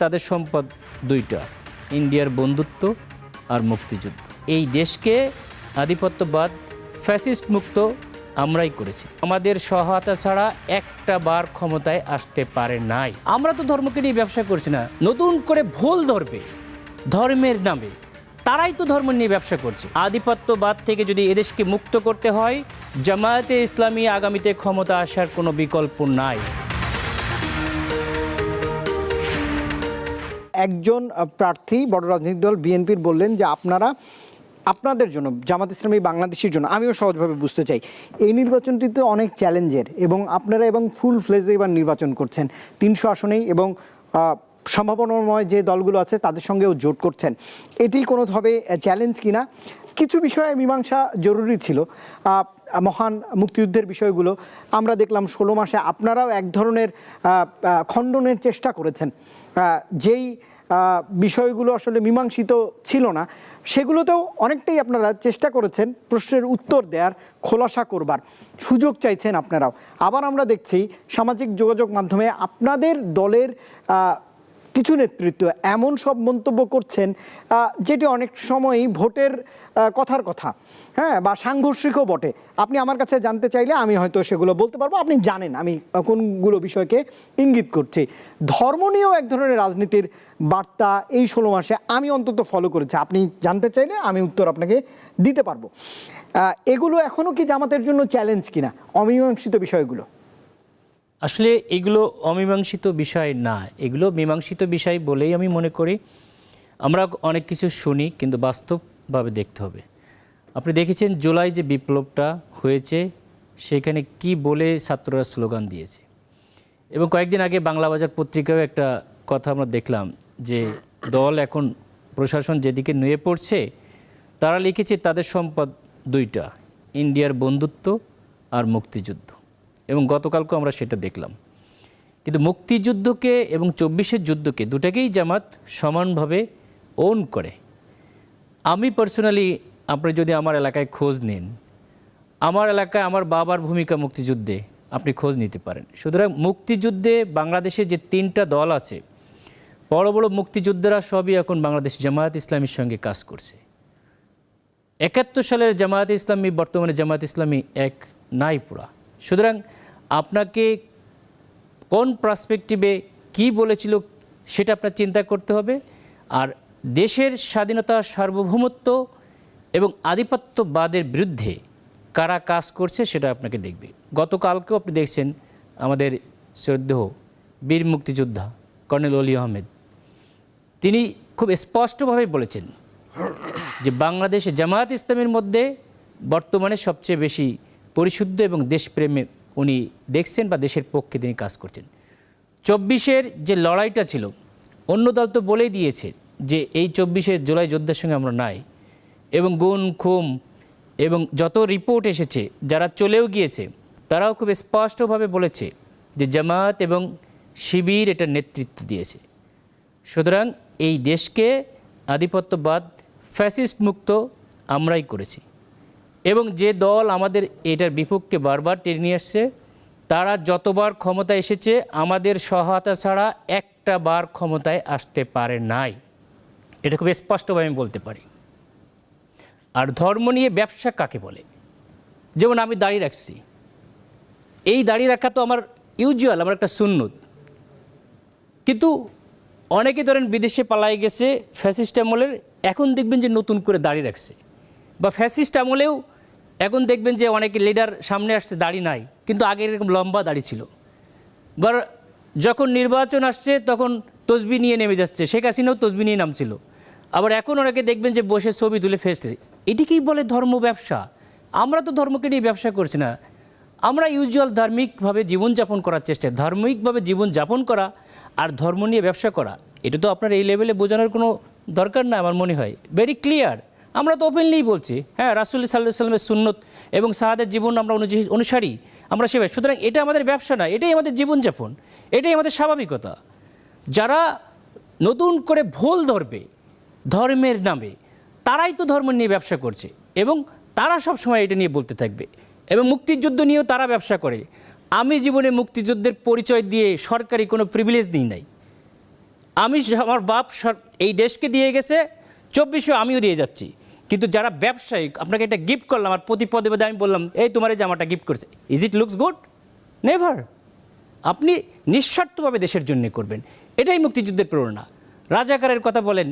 তাদের সম্পদ দুইটা, ইন্ডিয়ার বন্ধুত্ব আর মুক্তিযুদ্ধ। এই দেশকে আধিপত্যবাদ ফ্যাসিস্ট মুক্ত আমরাই করেছি। আমাদের সহায়তা ছাড়া একটা বার ক্ষমতায় আসতে পারে নাই। আমরা তো ধর্মকে নিয়ে ব্যবসা করছি না, নতুন করে ভুল ধরবে ধর্মের নামে তারাই তো ধর্ম নিয়ে ব্যবসা করছে। আধিপত্যবাদ থেকে যদি এদেশকে মুক্ত করতে হয়, জামায়াতে ইসলামী আগামীতে ক্ষমতা আসার কোনো বিকল্প নাই। একজন প্রার্থী বড় রাজনৈতিক দল বিএনপির বললেন যে আপনাদের জন্য, জামাত ইসলামী বাংলাদেশের জন্য, আমিও সহজভাবে বুঝতে চাই, এই নির্বাচনটি তো অনেক চ্যালেঞ্জের এবং আপনারা ফুল ফ্লেজে এবার নির্বাচন করছেন 300 আসনেই এবং সম্ভাবনাময় যে দলগুলো আছে তাদের সঙ্গেও জোট করছেন। এটি কোনোভাবে চ্যালেঞ্জ কিনা? কিছু বিষয়ে মীমাংসা জরুরি ছিল। মহান মুক্তিযুদ্ধের বিষয়গুলো আমরা দেখলাম 16 মাসে আপনারাও এক ধরনের খণ্ডনের চেষ্টা করেছেন। যেই বিষয়গুলো আসলে মীমাংসিত ছিল না সেগুলোতেও অনেকটাই আপনারা চেষ্টা করেছেন প্রশ্নের উত্তর দেওয়ার, খোলাসা করবার সুযোগ চাইছেন আপনারাও। আবার আমরা দেখছি সামাজিক যোগাযোগ মাধ্যমে আপনাদের দলের কিছু নেতৃত্ব এমন সব মন্তব্য করছেন যেটি অনেক সময়ই ভোটের কথার কথা, হ্যাঁ, বা সাংঘর্ষিকও বটে। আপনি আমার কাছে জানতে চাইলে আমি হয়তো সেগুলো বলতে পারবো, আপনি জানেন আমি কোনগুলো বিষয়কে ইঙ্গিত করছি। ধর্ম নিয়েও এক ধরনের রাজনীতির বার্তা এই 16 মাসে আমি অন্তত ফলো করেছি। আপনি জানতে চাইলে আমি উত্তর আপনাকে দিতে পারবো। এগুলো এখনও কি জামাতের জন্য চ্যালেঞ্জ কিনা, অমীমাংসিত বিষয়গুলো? আসলে এগুলো অমীমাংসিত বিষয় না, এগুলো মীমাংসিত বিষয় বলেই আমি মনে করি। আমরা অনেক কিছু শুনি, কিন্তু বাস্তবভাবে দেখতে হবে। আপনি দেখেছেন জুলাই যে বিপ্লবটা হয়েছে সেখানে কি বলে ছাত্ররা স্লোগান দিয়েছে, এবং কয়েকদিন আগে বাংলা বাজার পত্রিকাও একটা কথা আমরা দেখলাম যে দল এখন প্রশাসন যেদিকে নুয়ে পড়ছে, তারা লিখেছে তাদের সম্পদ দুইটা, ইন্ডিয়ার বন্ধুত্ব আর মুক্তিযুদ্ধ, এবং গতকালকেও আমরা সেটা দেখলাম। কিন্তু মুক্তিযুদ্ধকে এবং 24-এর যুদ্ধকে দুটাকেই জামাত সমানভাবে ওন করে। আমি পার্সোনালি, আপনি যদি আমার এলাকায় খোঁজ নিন, আমার এলাকায় আমার বাবার ভূমিকা মুক্তিযুদ্ধে আপনি খোঁজ নিতে পারেন। সুতরাং মুক্তিযুদ্ধে বাংলাদেশে যে 3টা দল আছে, বড় বড় মুক্তিযোদ্ধারা সবই এখন বাংলাদেশ জামায়াত ইসলামীর সঙ্গে কাজ করছে। 71 সালের জামায়াত ইসলামী বর্তমানে জামায়াত ইসলামী এক নাই পুরা। সুতরাং আপনাকে কোন পার্সপেক্টিভে কি বলেছিল সেটা আপনার চিন্তা করতে হবে। আর দেশের স্বাধীনতা, সার্বভৌমত্ব এবং আধিপত্যবাদের বিরুদ্ধে কারা কাজ করছে সেটা আপনাকে দেখবে। গতকালকেও আপনি দেখছেন আমাদের শ্রদ্ধেয় বীর মুক্তিযোদ্ধা কর্নেল অলি আহমেদ, তিনি খুব স্পষ্টভাবে বলেছেন যে বাংলাদেশে জামায়াত ইসলামের মধ্যে বর্তমানে সবচেয়ে বেশি পরিশুদ্ধ এবং দেশপ্রেমে উনি দেখছেন বা দেশের পক্ষে তিনি কাজ করছেন। 24-এর যে লড়াইটা ছিল, অন্য দল তো বলেই দিয়েছে যে এই 24-এর জুলাই যুদ্ধের সঙ্গে আমরা নাই, এবং গুম খুম এবং যত রিপোর্ট এসেছে, যারা চলেও গিয়েছে তারাও খুব স্পষ্টভাবে বলেছে যে জামায়াত এবং শিবির এটার নেতৃত্ব দিয়েছে। সুতরাং এই দেশকে আধিপত্যবাদ ফ্যাসিস্ট মুক্ত আমরাই করেছি, এবং যে দল আমাদের এটার বিপক্ষে বারবার টেনে নিয়ে আসছে, তারা যতবার ক্ষমতা এসেছে আমাদের সহায়তা ছাড়া একটা বার ক্ষমতায় আসতে পারে নাই। এটা খুব স্পষ্টভাবে আমি বলতে পারি। আর ধর্ম নিয়ে ব্যবসা কাকে বলে? যেমন আমি দাঁড়িয়ে রাখছি, এই দাঁড়িয়ে রাখা তো আমার ইউজুয়াল, আমার একটা সুন্নত, কিন্তু অনেকে ধরেন বিদেশে পালাই গেছে ফ্যাসিস্ট আমলের, এখন দেখবেন যে নতুন করে দাঁড়িয়ে রাখছে, বা ফ্যাসিস্ট আমলেও এখন দেখবেন যে অনেকে লিডার সামনে আসছে দাড়ি নাই, কিন্তু আগে এরকম লম্বা দাড়ি ছিল। বা যখন নির্বাচন আসছে তখন তসবি নিয়ে নেমে যাচ্ছে, শেখ হাসিনাও তসবি নিয়ে নামছিল। আবার এখন অনেকে দেখবেন যে বসে ছবি তুলে ফেসলে, এটিকেই বলে ধর্ম ব্যবসা। আমরা তো ধর্মকে নিয়ে ব্যবসা করছি না, আমরা ইউজুয়াল ধার্মিকভাবে জীবনযাপন করার চেষ্টা, ধার্মিকভাবে জীবনযাপন করা আর ধর্ম নিয়ে ব্যবসা করা, এটা তো আপনার এই লেভেলে বোঝানোর কোনো দরকার না আমার মনে হয়, ভেরি ক্লিয়ার। আমরা তো ওপেনলিই বলছি, হ্যাঁ, রাসূল সাল্লাল্লাহু আলাইহি ওয়াসাল্লামের সুন্নত এবং সাহাদের জীবন আমরা অনুসারী, আমরা সেভাবে। সুতরাং এটা আমাদের ব্যবসা না, এটাই আমাদের জীবনযাপন, এটাই আমাদের স্বাভাবিকতা। যারা নতুন করে ভুল ধরবে ধর্মের নামে, তারাই তো ধর্ম নিয়ে ব্যবসা করছে, এবং তারা সব সময় এটা নিয়ে বলতে থাকবে। এবং মুক্তিযুদ্ধ নিয়েও তারা ব্যবসা করে। আমি জীবনে মুক্তিযুদ্ধের পরিচয় দিয়ে সরকারি কোনো প্রিভিলেজ নিই নাই। আমার বাপ এই দেশকে দিয়ে গেছে, 2400 আমিও দিয়ে যাচ্ছি। কিন্তু যারা ব্যবসায়ী, আপনাকে একটা গিফট করলাম আর প্রতি পদে পদে আমি বললাম এই তোমার এই জামাটা গিফট করছে, is it looks good? Never. আপনি নিঃস্বার্থভাবে দেশের জন্য করবেন, এটাই মুক্তিযুদ্ধের প্রেরণা। রাজাকারের কথা বলেন,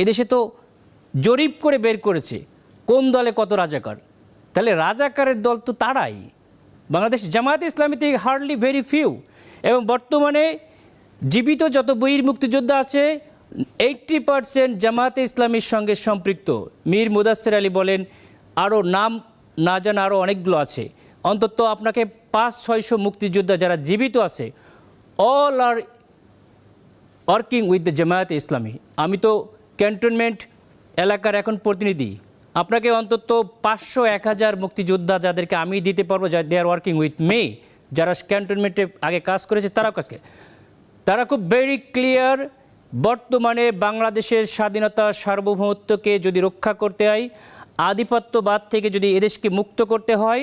এদেশে তো জরিপ করে বের করেছে কোন দলে কত রাজাকার। তাহলে রাজাকারের দল তো তারাই। বাংলাদেশ জামায়াতে ইসলামীতে হার্ডলি ভেরি ফিউ। এবং বর্তমানে জীবিত যত বীর মুক্তিযোদ্ধা আছে 80% জামায়াতে ইসলামীর সঙ্গে সম্পৃক্ত। মীর মুদাচ্ছের আলী বলেন, আরও নাম না জানা আরও অনেকগুলো আছে। অন্তত আপনাকে 500-600 মুক্তিযোদ্ধা যারা জীবিত আছে, all are working with the Jamaat-e Islami. আমি তো ক্যান্টনমেন্ট এলাকার এখন প্রতিনিধি, আপনাকে অন্তত 500-1000 মুক্তিযোদ্ধা যাদেরকে আমি দিতে পারবো, দে আর ওয়ার্কিং উইথ মি, যারা ক্যান্টনমেন্টে আগে কাজ করেছে তারাও কাজকে, তারা খুব ভেরি ক্লিয়ার। বর্তমানে বাংলাদেশের স্বাধীনতা সার্বভৌমত্বকে যদি রক্ষা করতে হয়, আধিপত্যবাদ থেকে যদি এদেশকে মুক্ত করতে হয়,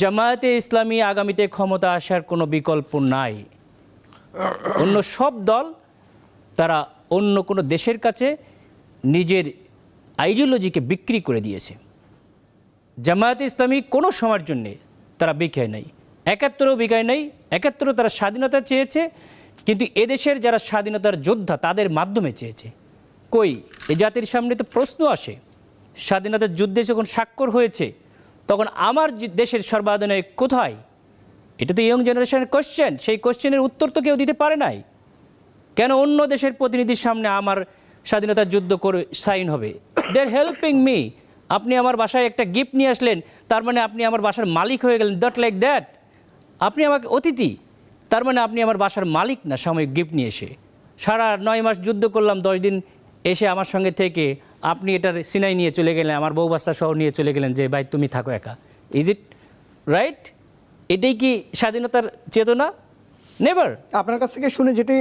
জামায়াতে ইসলামী আগামীতে ক্ষমতা আসার কোনো বিকল্প নাই। অন্য সব দল তারা অন্য কোনো দেশের কাছে নিজের আইডিওলজিকে বিক্রি করে দিয়েছে। জামায়াতে ইসলামী কোনো সময়ের জন্যে তারা বিকায় নাই, 71ও বিকায় নাই। 71 তারা স্বাধীনতা চেয়েছে, কিন্তু এদেশের যারা স্বাধীনতার যোদ্ধা তাদের মাধ্যমে চেয়েছে। কই এ জাতির সামনে তো প্রশ্ন আসে, স্বাধীনতার যুদ্ধে যখন স্বাক্ষর হয়েছে তখন আমার দেশের সর্বাধিনায়ক কোথায়? এটা তো ইয়ং জেনারেশনের কোশ্চেন। সেই কোশ্চেনের উত্তর তো কেউ দিতে পারে নাই। কেন অন্য দেশের প্রতিনিধির সামনে আমার স্বাধীনতার যুদ্ধ করে সাইন হবে? দে আর হেল্পিং মি। আপনি আমার বাসায় একটা গিফট নিয়ে আসলেন, তার মানে আপনি আমার বাসার মালিক হয়ে গেলেন? Not like that. আপনি আমাকে অতিথি, তার মানে আপনি আমার বাসার মালিক না। সাময়িক গিফট নিয়ে এসে সারা 9 মাস যুদ্ধ করলাম, 10 দিন এসে আমার সঙ্গে থেকে আপনি এটার সিনাই নিয়ে চলে গেলেন, আমার বউ বাচ্চা সহ নিয়ে চলে গেলেন যে ভাই তুমি থাকো একা। Is it right? এটাই কি স্বাধীনতার চেতনা? নেভার। আপনার কাছ থেকে শুনে যেটি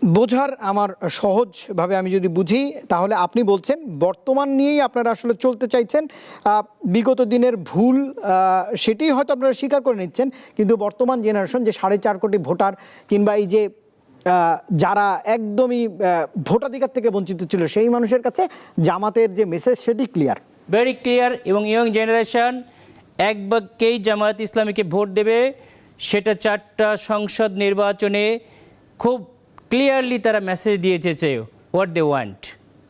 বোঝার আমার সহজভাবে আমি যদি বুঝি, তাহলে আপনি বলছেন বর্তমান নিয়েই আপনারা আসলে চলতে চাইছেন। বিগত দিনের ভুল সেটি হয়তো আপনারা স্বীকার করে নিচ্ছেন, কিন্তু বর্তমান জেনারেশন যে 4.5 কোটি ভোটার, কিংবা এই যে যারা একদমই ভোটাধিকার থেকে বঞ্চিত ছিল, সেই মানুষের কাছে জামাতের যে মেসেজ সেটি ক্লিয়ার, ভেরি ক্লিয়ার। এবং ইয়ং জেনারেশন এক বাক্যেই জামায়াত ইসলামীকে ভোট দেবে। সেটা 4টা সংসদ নির্বাচনে খুব ক্লিয়ারলি তারা মেসেজ দিয়েছে হোয়াট দে ওয়ান্ট।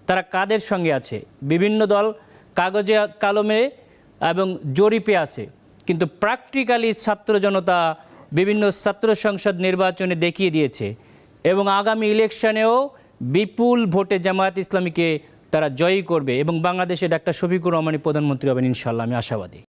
তারা কাদের সঙ্গে আছে? বিভিন্ন দল কাগজে কলমে এবং জরিপে আছে, কিন্তু প্র্যাকটিক্যালি ছাত্র জনতা বিভিন্ন ছাত্র সংসদ নির্বাচনে দেখিয়ে দিয়েছে। এবং আগামী ইলেকশনেও বিপুল ভোটে জামায়াত ইসলামীকে তারা জয়ী করবে এবং বাংলাদেশে ডাক্তার শফিকুর রহমানই প্রধানমন্ত্রী হবেন ইনশাআল্লাহ, আমি আশাবাদী।